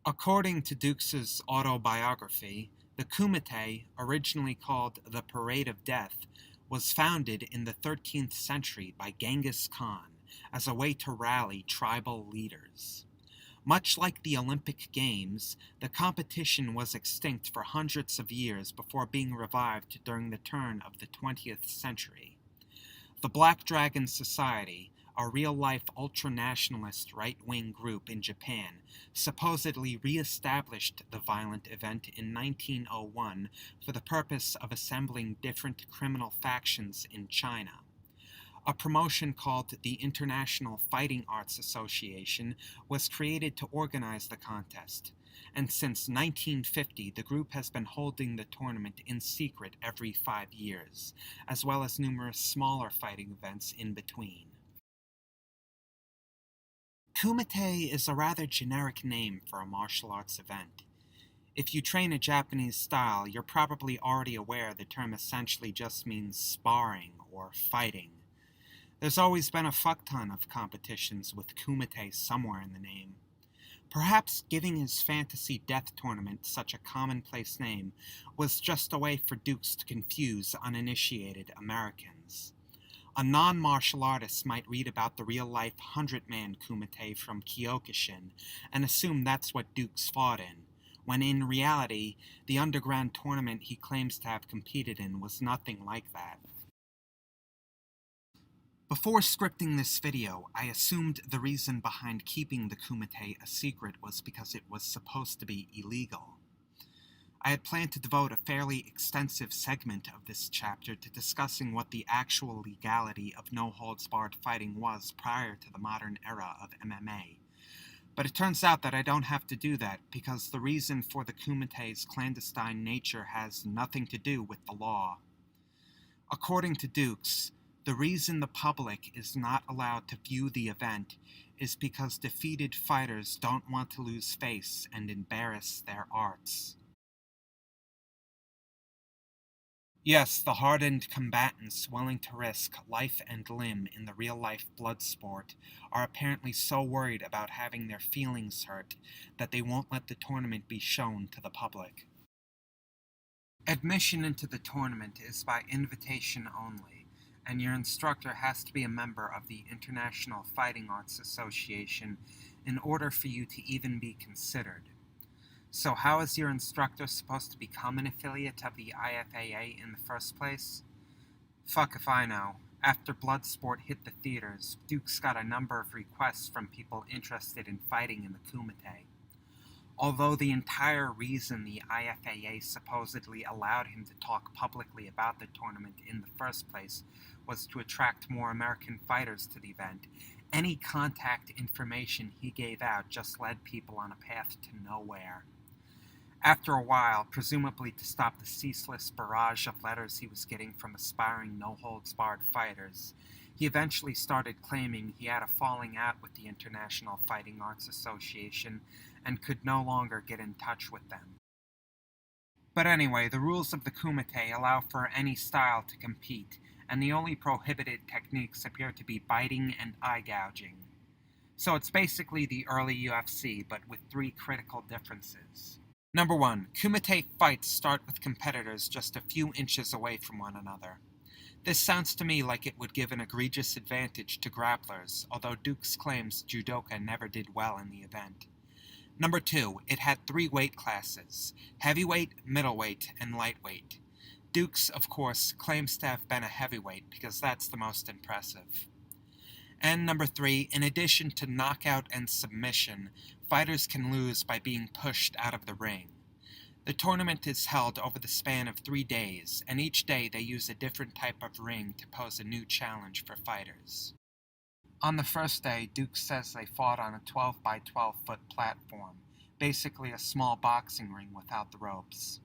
According to Dux' autobiography, the Kumite, originally called the Parade of Death, was founded in the 13th century by Genghis Khan as a way to rally tribal leaders. Much like the Olympic Games, the competition was extinct for hundreds of years before being revived during the turn of the 20th century. The Black Dragon Society, a real-life ultra-nationalist right-wing group in Japan, supposedly re-established the violent event in 1901 for the purpose of assembling different criminal factions in China. A promotion called the International Fighting Arts Association was created to organize the contest, and since 1950 the group has been holding the tournament in secret every 5 years, as well as numerous smaller fighting events in between. Kumite is a rather generic name for a martial arts event. If you train a Japanese style, you're probably already aware the term essentially just means sparring or fighting. There's always been a fuck ton of competitions with Kumite somewhere in the name. Perhaps giving his fantasy death tournament such a commonplace name was just a way for Dukes to confuse uninitiated Americans. A non-martial artist might read about the real-life 100-man Kumite from Kyokushin and assume that's what Dukes fought in, when in reality, the underground tournament he claims to have competed in was nothing like that. Before scripting this video, I assumed the reason behind keeping the Kumite a secret was because it was supposed to be illegal. I had planned to devote a fairly extensive segment of this chapter to discussing what the actual legality of no-holds-barred fighting was prior to the modern era of MMA. But it turns out that I don't have to do that because the reason for the Kumite's clandestine nature has nothing to do with the law. According to Dukes, the reason the public is not allowed to view the event is because defeated fighters don't want to lose face and embarrass their arts. Yes, the hardened combatants willing to risk life and limb in the real-life Bloodsport are apparently so worried about having their feelings hurt that they won't let the tournament be shown to the public. Admission into the tournament is by invitation only, and your instructor has to be a member of the International Fighting Arts Association in order for you to even be considered. So how is your instructor supposed to become an affiliate of the IFAA in the first place? Fuck if I know. After Bloodsport hit the theaters, Dukes got a number of requests from people interested in fighting in the Kumite. Although the entire reason the IFAA supposedly allowed him to talk publicly about the tournament in the first place was to attract more American fighters to the event, any contact information he gave out just led people on a path to nowhere. After a while, presumably to stop the ceaseless barrage of letters he was getting from aspiring no-holds-barred fighters, he eventually started claiming he had a falling out with the International Fighting Arts Association and could no longer get in touch with them. But anyway, the rules of the Kumite allow for any style to compete, and the only prohibited techniques appear to be biting and eye gouging. So it's basically the early UFC, but with 3 critical differences. Number 1. Kumite fights start with competitors just a few inches away from one another. This sounds to me like it would give an egregious advantage to grapplers, although Dukes claims judoka never did well in the event. Number 2. It had 3 weight classes: heavyweight, middleweight, and lightweight. Dukes, of course, claims to have been a heavyweight because that's the most impressive. And number 3, in addition to knockout and submission, fighters can lose by being pushed out of the ring. The tournament is held over the span of 3 days, and each day they use a different type of ring to pose a new challenge for fighters. On the first day, Dukes says they fought on a 12 by 12 foot platform, basically a small boxing ring without the ropes.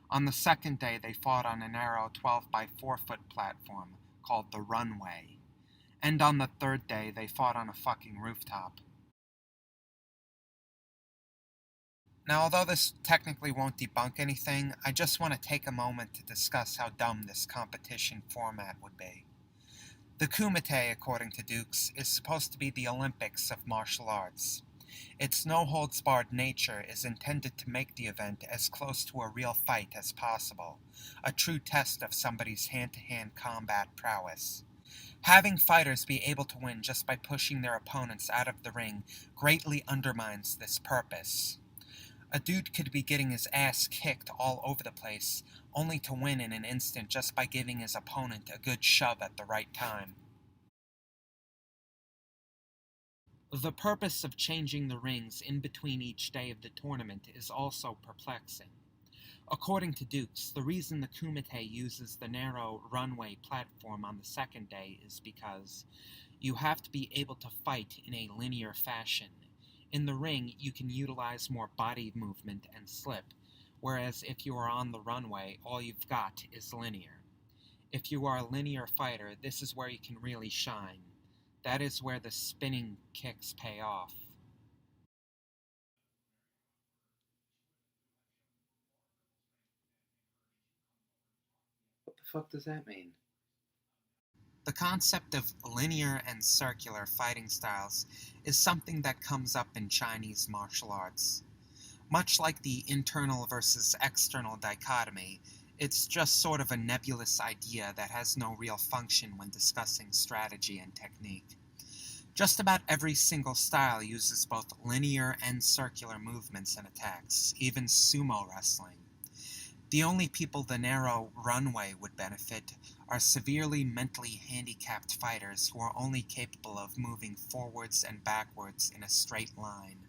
On the second day, they fought on a narrow 12 by 4 foot platform called the runway. And on the third day, they fought on a fucking rooftop. Now, although this technically won't debunk anything, I just want to take a moment to discuss how dumb this competition format would be. The Kumite, according to Dukes, is supposed to be the Olympics of martial arts. Its no-holds-barred nature is intended to make the event as close to a real fight as possible, a true test of somebody's hand-to-hand combat prowess. Having fighters be able to win just by pushing their opponents out of the ring greatly undermines this purpose. A dude could be getting his ass kicked all over the place, only to win in an instant just by giving his opponent a good shove at the right time. The purpose of changing the rings in between each day of the tournament is also perplexing. According to Dux, the reason the Kumite uses the narrow runway platform on the second day is because you have to be able to fight in a linear fashion. In the ring, you can utilize more body movement and slip, whereas if you are on the runway, all you've got is linear. If you are a linear fighter, this is where you can really shine. That is where the spinning kicks pay off. What the fuck does that mean? The concept of linear and circular fighting styles is something that comes up in Chinese martial arts. Much like the internal versus external dichotomy, it's just sort of a nebulous idea that has no real function when discussing strategy and technique. Just about every single style uses both linear and circular movements and attacks, even sumo wrestling. The only people the narrow runway would benefit are severely mentally handicapped fighters who are only capable of moving forwards and backwards in a straight line.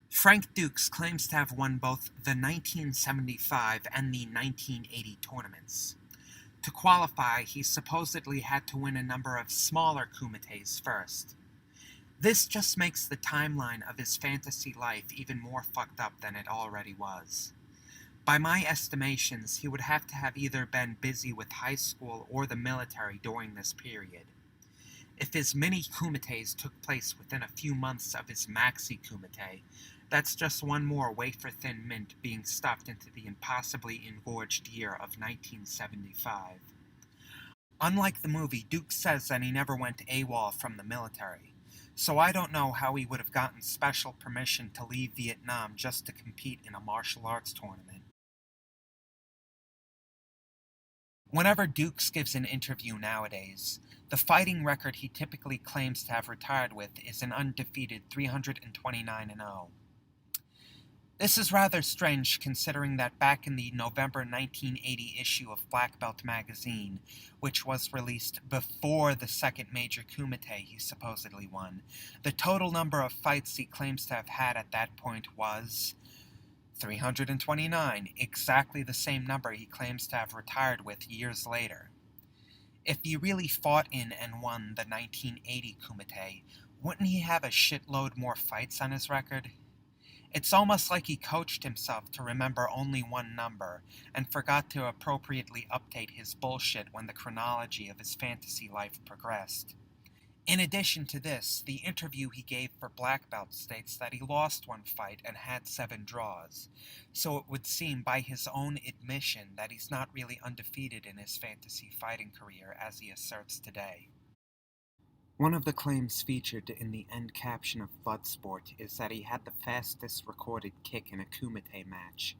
Frank Dux claims to have won both the 1975 and the 1980 tournaments. To qualify, he supposedly had to win a number of smaller kumites first. This just makes the timeline of his fantasy life even more fucked up than it already was. By my estimations, he would have to have either been busy with high school or the military during this period. If his mini kumites took place within a few months of his maxi kumite, that's just one more wafer-thin mint being stuffed into the impossibly engorged year of 1975. Unlike the movie, Duke says that he never went AWOL from the military, so I don't know how he would have gotten special permission to leave Vietnam just to compete in a martial arts tournament. Whenever Dukes gives an interview nowadays, the fighting record he typically claims to have retired with is an undefeated 329-0. This is rather strange considering that back in the November 1980 issue of Black Belt magazine, which was released before the second major kumite he supposedly won, the total number of fights he claims to have had at that point was 329, exactly the same number he claims to have retired with years later. If he really fought in and won the 1980 kumite, wouldn't he have a shitload more fights on his record? It's almost like he coached himself to remember only one number, and forgot to appropriately update his bullshit when the chronology of his fantasy life progressed. In addition to this, the interview he gave for Black Belt states that he lost one fight and had 7 draws, so it would seem by his own admission that he's not really undefeated in his fantasy fighting career as he asserts today. One of the claims featured in the end caption of Bloodsport is that he had the fastest recorded kick in a kumite match,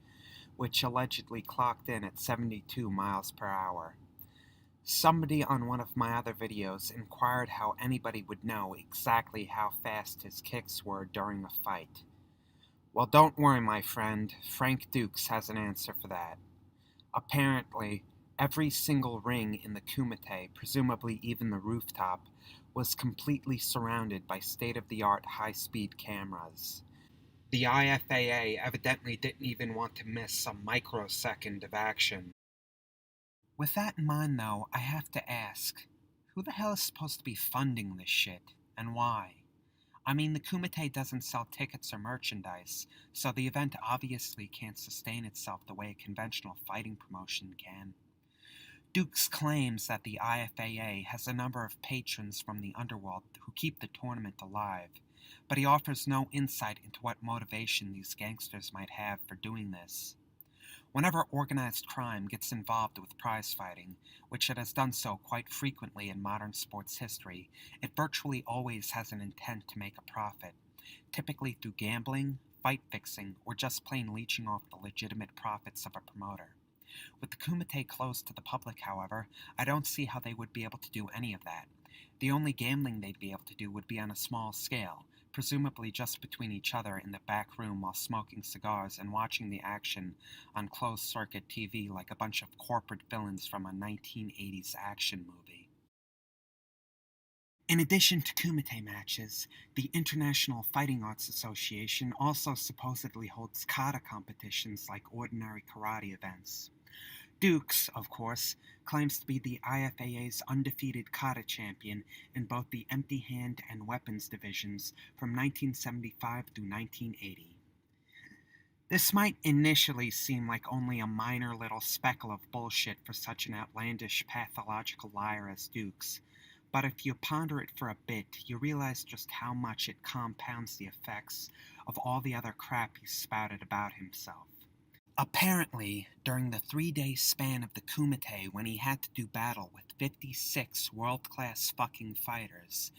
which allegedly clocked in at 72 miles per hour. Somebody on one of my other videos inquired how anybody would know exactly how fast his kicks were during a fight. Well, don't worry, my friend, Frank Dux has an answer for that. Apparently, every single ring in the kumite, presumably even the rooftop, was completely surrounded by state-of-the-art high-speed cameras. The IFAA evidently didn't even want to miss a microsecond of action. With that in mind, though, I have to ask, who the hell is supposed to be funding this shit, and why? I mean, the Kumite doesn't sell tickets or merchandise, so the event obviously can't sustain itself the way a conventional fighting promotion can. Dukes claims that the IFAA has a number of patrons from the underworld who keep the tournament alive, but he offers no insight into what motivation these gangsters might have for doing this. Whenever organized crime gets involved with prize fighting, which it has done so quite frequently in modern sports history, it virtually always has an intent to make a profit, typically through gambling, fight fixing, or just plain leeching off the legitimate profits of a promoter. With the Kumite closed to the public, however, I don't see how they would be able to do any of that. The only gambling they'd be able to do would be on a small scale, presumably just between each other in the back room while smoking cigars and watching the action on closed-circuit TV like a bunch of corporate villains from a 1980s action movie. In addition to Kumite matches, the International Fighting Arts Association also supposedly holds kata competitions like ordinary karate events. Dux, of course, claims to be the IFAA's undefeated kata champion in both the empty hand and weapons divisions from 1975 through 1980. This might initially seem like only a minor little speckle of bullshit for such an outlandish pathological liar as Dux, but if you ponder it for a bit, you realize just how much it compounds the effects of all the other crap he spouted about himself. Apparently, during the 3-day span of the Kumite when he had to do battle with 56 world-class fucking fighters,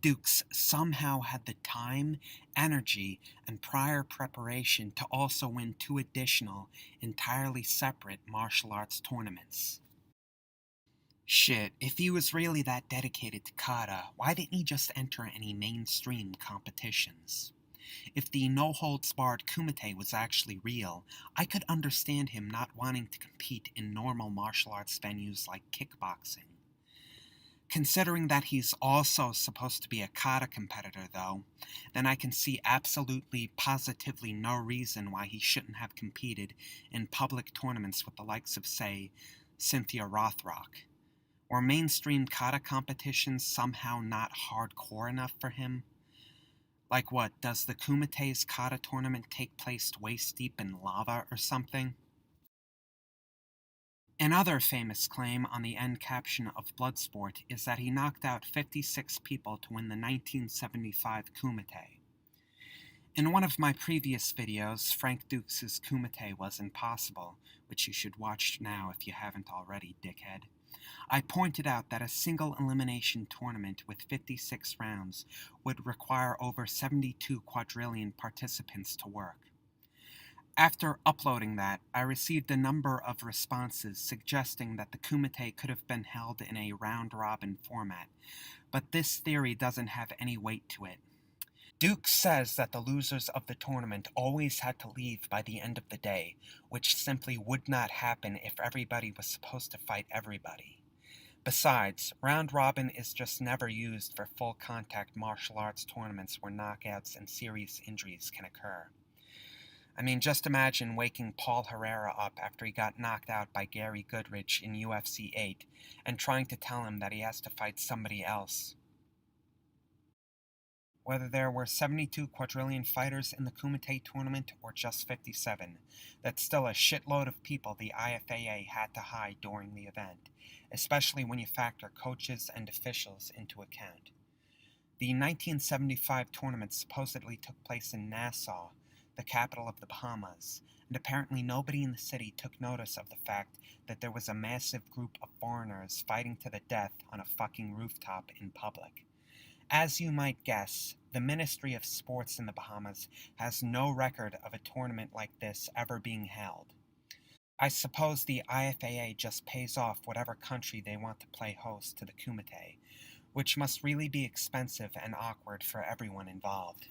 Dux somehow had the time, energy, and prior preparation to also win 2 additional, entirely separate martial arts tournaments. Shit, if he was really that dedicated to kata, why didn't he just enter any mainstream competitions? If the no-holds-barred Kumite was actually real, I could understand him not wanting to compete in normal martial arts venues like kickboxing. Considering that he's also supposed to be a kata competitor, though, then I can see absolutely, positively no reason why he shouldn't have competed in public tournaments with the likes of, say, Cynthia Rothrock. Were mainstream kata competitions somehow not hardcore enough for him? Like what, does the Kumite's kata tournament take place waist deep in lava or something? Another famous claim on the end caption of Bloodsport is that he knocked out 56 people to win the 1975 Kumite. In one of my previous videos, Frank Dux' Kumite was impossible, which you should watch now if you haven't already, dickhead. I pointed out that a single elimination tournament with 56 rounds would require over 72 quadrillion participants to work. After uploading that, I received a number of responses suggesting that the Kumite could have been held in a round-robin format, but this theory doesn't have any weight to it. Dux says that the losers of the tournament always had to leave by the end of the day, which simply would not happen if everybody was supposed to fight everybody. Besides, round robin is just never used for full contact martial arts tournaments where knockouts and serious injuries can occur. I mean, just imagine waking Paul Herrera up after he got knocked out by Gary Goodrich in UFC 8 and trying to tell him that he has to fight somebody else. Whether there were 72 quadrillion fighters in the Kumite tournament or just 57, that's still a shitload of people the IFAA had to hide during the event, especially when you factor coaches and officials into account. The 1975 tournament supposedly took place in Nassau, the capital of the Bahamas, and apparently nobody in the city took notice of the fact that there was a massive group of foreigners fighting to the death on a fucking rooftop in public. As you might guess, the Ministry of Sports in the Bahamas has no record of a tournament like this ever being held. I suppose the IFAA just pays off whatever country they want to play host to the Kumite, which must really be expensive and awkward for everyone involved.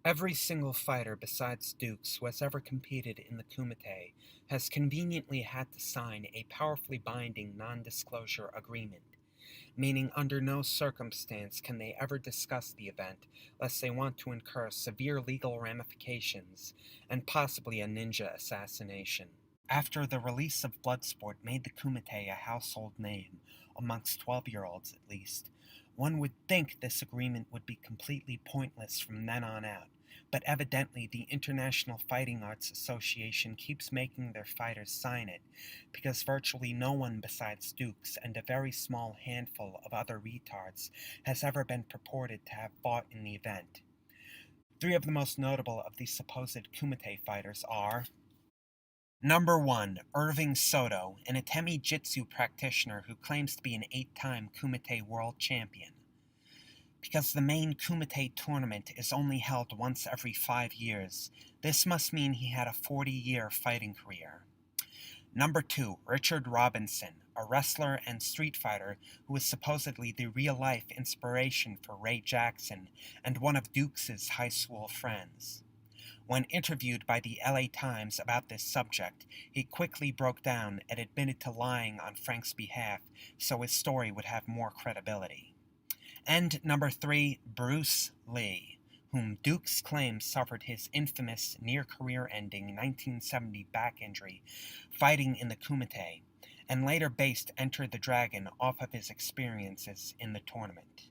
Every single fighter besides Dux who has ever competed in the Kumite has conveniently had to sign a powerfully binding non-disclosure agreement, meaning under no circumstance can they ever discuss the event lest they want to incur severe legal ramifications and possibly a ninja assassination. After the release of Bloodsport made the Kumite a household name, amongst 12-year-olds at least, one would think this agreement would be completely pointless from then on out, but evidently the International Fighting Arts Association keeps making their fighters sign it, because virtually no one besides Dux and a very small handful of other retards has ever been purported to have fought in the event. 3 of the most notable of these supposed Kumite fighters are: Number 1, Irving Soto, an Atemi Jitsu practitioner who claims to be an 8-time Kumite world champion. Because the main Kumite tournament is only held once every 5 years, this must mean he had a 40-year fighting career. Number 2, Richard Robinson, a wrestler and street fighter who was supposedly the real-life inspiration for Ray Jackson and one of Dux' high school friends. When interviewed by the LA Times about this subject, he quickly broke down and admitted to lying on Frank's behalf so his story would have more credibility. And number 3, Bruce Lee, whom Dux claims suffered his infamous near-career-ending 1970 back injury fighting in the Kumite, and later based Enter the Dragon off of his experiences in the tournament.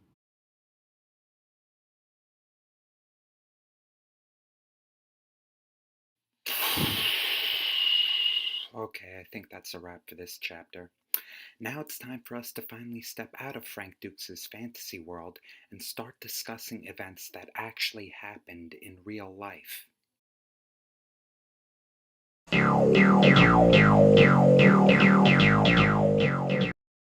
Okay, I think that's a wrap for this chapter. Now it's time for us to finally step out of Frank Dux' fantasy world and start discussing events that actually happened in real life.